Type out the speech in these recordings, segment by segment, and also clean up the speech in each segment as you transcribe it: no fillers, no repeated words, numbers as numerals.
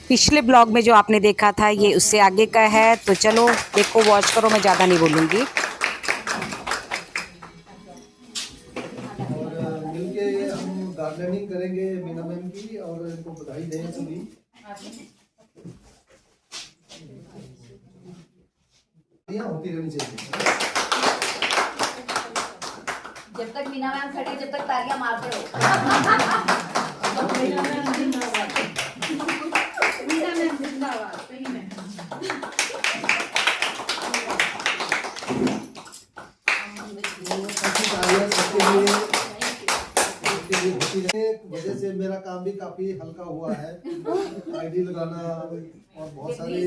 पिछले ब्लॉग में जो आपने देखा था ये उससे आगे का है, तो चलो देखो, वॉच करो, मैं ज़्यादा नहीं बोलूँगी। और मिलके हम गार्डनिंग करेंगे मीना मैम की, और इनको बधाई दें सभी। होती रहनी चाहिए। जब तक मीना मैम खड़ी, जब तक तालियां मारते रहो। वजह से मेरा काम भी काफी हल्का हुआ है। आईडी लगाना और बहुत सारी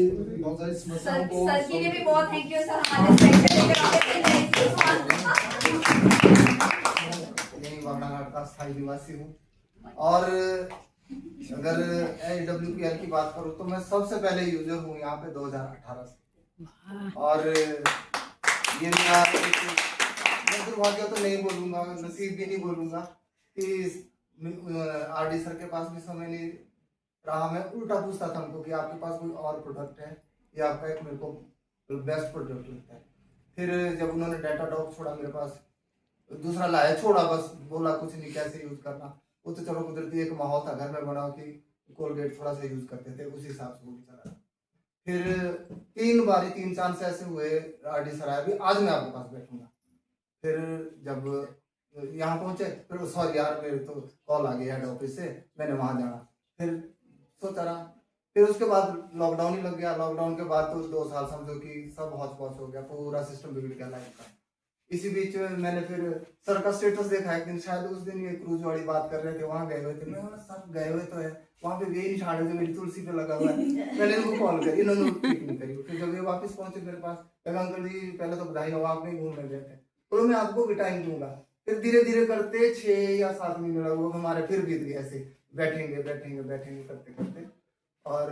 समस्याओं को। सर के लिए भी बहुत थैंक यू सर, हमारे वारनाघाट का स्थायी निवासी हूँ। और अगर AWPL की बात करूँ तो मैं सबसे पहले यूजर हूँ यहाँ पे 2018 से। और ये मेरा मैं दुर्भाग्य तो नहीं बोलूँगा, नसीब भी नहीं बोलूँगा कि RD सर के पास भी समय नहीं रहा। मैं उल्टा पूछता था उनको कि आपके पास कोई और प्रोडक्ट है या आपका एक मेरे को बेस्ट प्रोडक्ट लगता है। फिर जब उन्होंने डेटाडॉग छोड़ा, मेरे पास दूसरा लाया, छोड़ा, बस बोला कुछ नहीं कैसे यूज करना। वो तो चलो कुदरती एक माहौल था घर में बना कि कोलगेट थोड़ा सा यूज करते थे, उसी हिसाब से वो भी चला। फिर 3 चांस ऐसे हुए RD सर आए, भी आज मैं आपके पास बैठूंगा। फिर जब यहाँ पहुंचे, फिर सॉरी यार मेरे तो कॉल आ गया हेड ऑफिस से, मैंने वहां जाना। फिर सोचा रहा, फिर उसके बाद लॉकडाउन ही लग गया। लॉकडाउन के बाद तो 2 साल समझो कि सब हौच पौच हो गया, पूरा सिस्टम बिगड़ गया लाइफ का। इसी बीच मैंने फिर सर का स्टेटस देखा एक दिन, शायद उस दिन ये क्रूज वाली बात कर रहे थे, वहां गए हुए थे। मैं सब गए हुए तो है, वहां पे वे निशान जो मेरी तुलसी पे लगा हुआ है। मैंने इनको कॉल करी, इन्होंने पिक नहीं करी। फिर जब ये वापस पहुंचे मेरे पास, कहा अंकल जी पहले तो बधाई हो, आप नहीं घूमने गए थे, तो मैं आपको भी टाइम दूंगा। फिर धीरे धीरे करते 6 या 7 महीने लगे हमारे, फिर बीत गए ऐसे बैठेंगे बैठेंगे बैठेंगे करते करते। और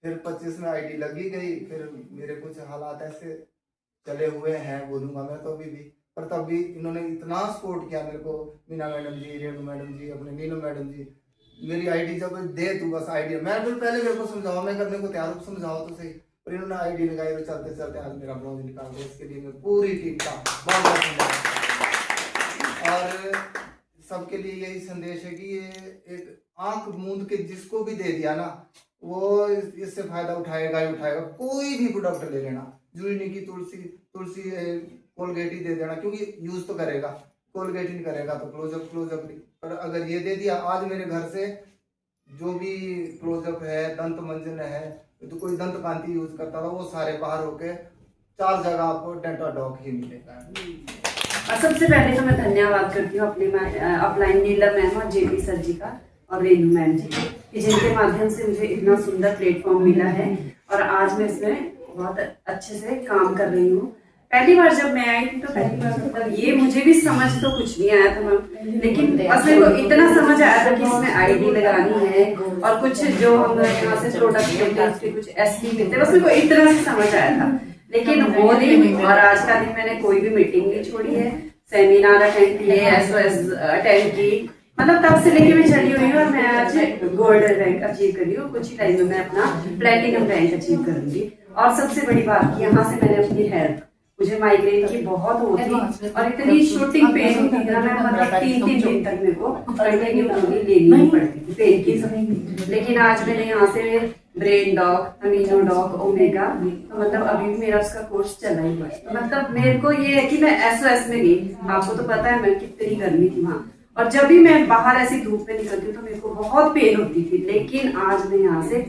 फिर 25 में आईडी लगी गई। फिर मेरे कुछ हालात ऐसे चले हुए हैं, बोलूंगा मैं तो अभी भी, पर तब भी इन्होंने इतना सपोर्ट किया मेरे को। मीना मैडम जी, रेणु मैडम जी, अपने नीलम मैडम जी, मेरी आईडी जब दे तू बस आईडी, मैं फिर पहले मेरे को समझाओ, मैं करने को तैयार हूँ, समझाओ तो सही। पर इन्होंने आईडी लगाई और चलते चलते आज मेरा ब्लॉग निकाल दिया। इसके लिए मैं पूरी टीम का बहुत बहुत धन्यवाद। और सबके लिए यही संदेश है कि ये एक आंख मूंद के जिसको भी दे दिया ना, वो इससे फायदा उठाएगा ही उठाएगा। कोई भी प्रोडक्ट ले लेना, जरूरी नहीं कि तुलसी कोलगेट ही दे देना, क्योंकि यूज तो करेगा, कोलगेट ही नहीं करेगा तो क्लोजअप नहीं। पर अगर ये दे दिया, आज मेरे घर से जो भी क्लोजअप है, दंत मंजन है, तो कोई दंत कांति यूज करता था, वो सारे बाहर होके 4 जगह आपको डेटाडॉग ही मिलेगा। और सबसे पहले तो मैं धन्यवाद करती हूँ अपने अपलाइन नीलम मैम और JP सर जी का और रेणु मैम जी की, जिनके माध्यम से मुझे इतना सुंदर प्लेटफॉर्म मिला है और आज मैं इसमें बहुत अच्छे से काम कर रही हूँ। पहली बार जब मैं आई थी तो पहली बार मतलब ये मुझे भी समझ तो कुछ नहीं आया था मैम, लेकिन बस मेरे को इतना समझ आया था कि इसमें आईडी लगानी है और कुछ जो हम यहाँ से प्रोडक्ट लेते हैं उसके कुछ SD मिलते हैं, बस मेरे को इतना से समझ आया था। लेकिन वो दिन और आज का दिन मैंने कोई भी मीटिंग नहीं छोड़ी है, सेमिनार अटेंड किए, SOS अटेंड की, मतलब तब से लेके मैं चली हुई हूँ और मैं आज गोल्ड रैंक अचीव कर रही हूँ। कुछ ही टाइम में मैं अपना प्लेटिनम रैंक अचीव करूंगी। और सबसे बड़ी बात कि यहाँ से मैंने अपनी हेल्थ, मुझे माइग्रेन की बहुत होती और इतनी शूटिंग पेन होती थी ना, मैं मतलब 3 दिन तक मेरे को कंटिन्यू गोली लेनी पड़ती थी पेन की। लेकिन आज मैंने यहाँ से brain dog, amino dog, omega, तो मतलब अभी भी मेरा उसका कोर्स चला ही हुआ है। तो मतलब मेरे को ये है कि मैं SOS में गई, आपको तो पता है मैं कितनी गर्मी थी वहाँ, और जब भी मैं बाहर ऐसी धूप में निकलती हूँ तो मेरे को बहुत पेन होती थी। लेकिन आज मैं यहाँ से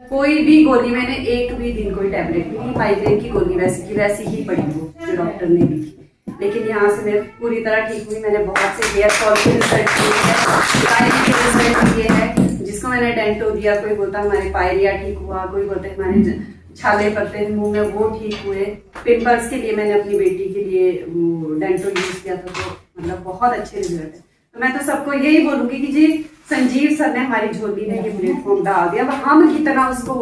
कोई भी गोली, मैंने एक भी दिन कोई टैबलेट नहीं, माइग्रेन की गोली वैसी की वैसी ही पड़ी वो जो डॉक्टर ने दी थी, लेकिन यहाँ से मैं पूरी तरह ठीक हुई। मैंने बहुत से हेयर फॉल के रिजल्ट किए हैं, जिसको मैंने डेंटो दिया, कोई बोलता हमारे पायरिया ठीक हुआ, कोई बोलते हमारे छाले पड़ते मुंह में वो ठीक हुए। पिंपल्स के लिए मैंने अपनी बेटी के लिए डेंटो यूज किया था, तो मतलब बहुत अच्छे रिजल्ट है। तो मैं तो सबको यही बोलूंगी कि जी संजीव सर ने हमारी झोली में ये प्लेटफॉर्म डाल दिया, हम कितना उसको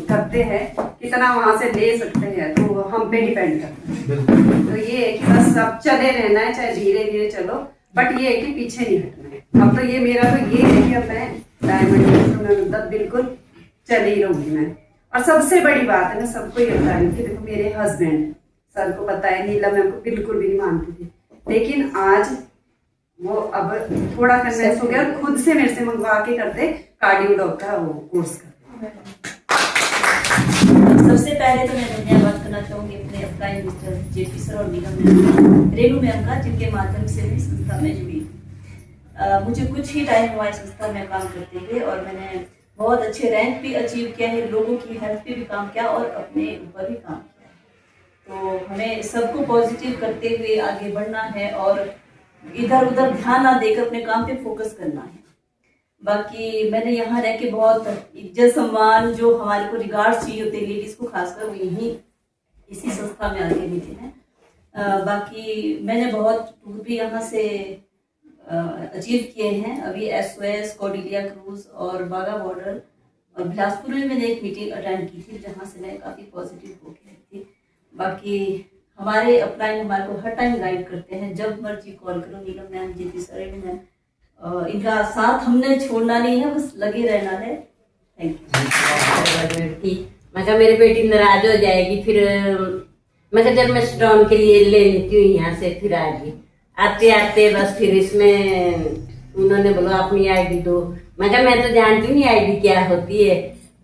करते हैं, कितना वहां से ले सकते हैं, तो हम पे डिपेंड करता है। तो ये है कि बस अब चले रहना है, चाहे धीरे धीरे चलो, बट ये है कि पीछे नहीं हटना है। अब तो ये मेरा तो ये है कि अब मैं डायमंड में मतलब बिल्कुल चल ही रहूंगी मैं। और सबसे बड़ी बात है, मैं सबको ये बता रही थी, देखो मेरे हस्बैंड, सर को पता है, नीला मैम को बिल्कुल भी नहीं मानती थी, लेकिन आज वो अब थोड़ा कन्विंस हो गया, खुद से मेरे से मंगवा के करते कार्डियो डॉग का वो कोर्स करते। सबसे पहले तो मैं धन्यवाद करना चाहूंगी अपने अपलाइन मिस्टर जेपी सर और नीलम मैम, रेनू मैम का, जिनके माध्यम से मैं संस्था में जुड़ी। मुझे कुछ ही टाइम हुआ इस संस्था में काम करते हुए और मैंने बहुत अच्छे रैंक भी अचीव किया है, लोगों की हेल्थ पे भी काम किया और अपने ऊपर भी काम किया। तो हमें सबको पॉजिटिव करते हुए आगे बढ़ना है और इधर उधर ध्यान ना देकर अपने काम पे फोकस करना है। बाकी मैंने यहाँ रह के बहुत इज्जत सम्मान जो हमारे को रिगार्ड्स चाहिए होते हैं लेडीज़ को खासकर, वो यहीं इसी संस्था में आके मिले हैं। बाकी मैंने बहुत टूर भी यहाँ से अचीव किए हैं। अभी SOS, कॉर्डिलिया क्रूज और बागा बॉर्डर और बिलासपुर में मैंने एक मीटिंग अटेंड की थी जहाँ से मैं काफ़ी पॉजिटिव होके आई थी। बाकी हमारे अपलाइन हमारे को हर टाइम गाइड करते हैं, जब मर्जी कॉल करो, नीलम मैम, जेपी सर मैम, इनका साथ हमने छोड़ना नहीं है, बस लगे रहना है। Thank you. मैं मेरी बेटी नाराज हो जाएगी, फिर मैं जब मैं स्टोन के लिए ले लेती हूँ यहाँ से, फिर आते आते बस फिर इसमें उन्होंने बोला अपनी आईडी दो। मैं तो जानती हूँ नहीं आईडी क्या होती है।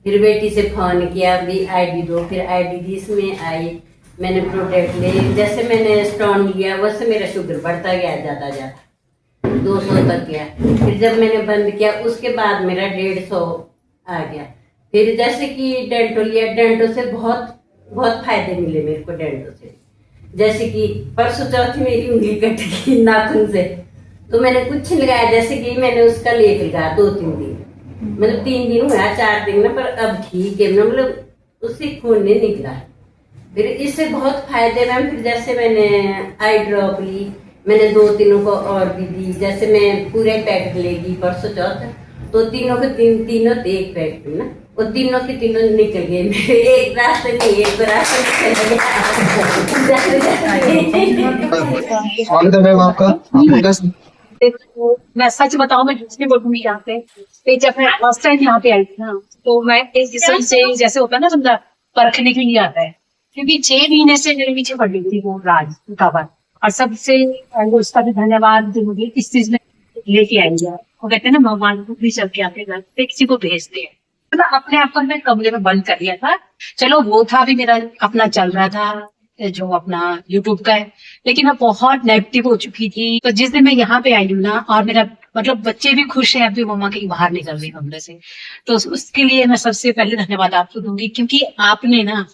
फिर बेटी से फोन किया, भी आईडी दो, फिर आईडी दी, इसमें आई, मैंने प्रोडक्ट ले, जैसे मैंने स्टोन लिया वैसे मेरा शुगर बढ़ता गया, ज़्यादा 200 तक गया। फिर जब मैंने बंद किया उसके बाद मेरा 150 आ गया। फिर जैसे कि डेंटो लिया, डेंटो से बहुत बहुत फायदे मिले मेरे को डेंटो से। जैसे कि परसों चौथी मेरी उंगली कट गई नाखून से, तो मैंने कुछ नहीं लगाया, जैसे कि मैंने उसका लेप लगाया 2-3 दिन, मतलब 3 दिन हुआ, 4 दिन में, पर अब ठीक है, मतलब उससे खून नहीं निकला। फिर इससे बहुत फायदे मैम। फिर जैसे मैंने आई ड्रॉप ली, मैंने 2-3 को और भी दी, जैसे मैं पूरे पैकेट लेगी परसों चौथ, तो तीनों के तीनों तो एक पैकेट में ना, वो तीनों के तीनों निकल गए मेरे, एक रास्ते नहीं, एक रास्ते स्वागत है मैम आपका। देखो मैं सच बताऊं, मैं झूठ नहीं बोलूंगी यहाँ पे जब मैं फर्स्ट टाइम यहाँ पे आई थी ना, तो मैं एक किस्म से जैसे होता है ना बंदा परखने के लिए आता है, क्योंकि 6 महीने से मेरे पीछे पड़ गई थी वो राज कावर। और सबसे उसका भी धन्यवाद जो मुझे इस चीज में लेके आई है। वो कहते हैं ना भगवान को भी चल के आपके घर पे किसी को भेजते हैं। मतलब अपने आप को मैं कमरे में बंद कर लिया था। चलो वो था भी मेरा अपना चल रहा था जो अपना यूट्यूब का है, लेकिन मैं बहुत नेगेटिव हो चुकी थी। तो जिस दिन मैं यहाँ पे आई हूँ ना, और मेरा मतलब बच्चे भी खुश हैं, अभी मम्मा कहीं बाहर निकल रही कमरे से, तो उसके लिए मैं सबसे पहले धन्यवाद आपको दूंगी, क्योंकि आपने ना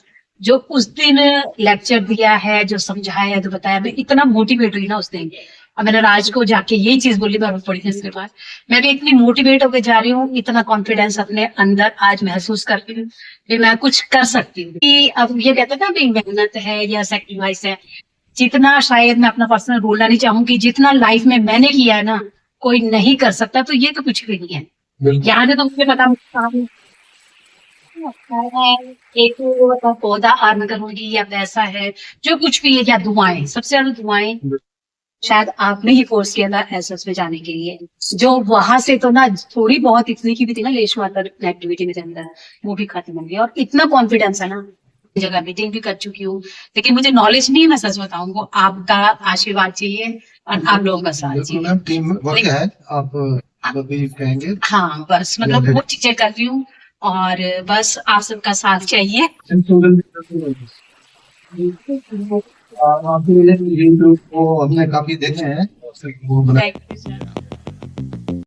जो उस दिन लेक्चर दिया है, जो समझाया है, जो बताया, मैं इतना मोटिवेट हुई ना उस दिन। और मैंने राज को जाके यही चीज बोली बड़ी देर के बाद, मैं भी इतनी मोटिवेट होकर जा रही हूँ, इतना कॉन्फिडेंस अपने अंदर आज महसूस करती हूँ कि मैं कुछ कर सकती हूँ। कि अब ये कहते हैं ना मेहनत है या सैक्रिफाइस है, जितना शायद मैं अपना पर्सनल बोलना नहीं चाहूंगी, जितना लाइफ में मैंने किया है ना, कोई नहीं कर सकता, तो ये तो कुछ भी नहीं है। यहाँ से तो मुझे पता एक पौधा अर्न करूंगी या पैसा है, जो कुछ भी है, या दुआएं, सबसे ज्यादा दुआएं शायद आपने ही फोर्स किया था एसएस में जाने के लिए, जो वहां से तो ना थोड़ी बहुत इतनी की भी थी ना लेश मातर एक्टिविटी मेरे अंदर, वो भी खत्म हो गई। और इतना कॉन्फिडेंस है ना, जगह मीटिंग भी कर चुकी हूँ, लेकिन मुझे नॉलेज नहीं, मैं सच बताऊँ, वो आपका आशीर्वाद चाहिए और आप लोगों का साथ चाहिए। टीम वर्क है, आप भी कहेंगे। हाँ बस मतलब वो चीजें कर रही हूँ और बस आप सबका साथ चाहिए। आपके यूट्यूब को हमने काफी देखे हैं, वो बना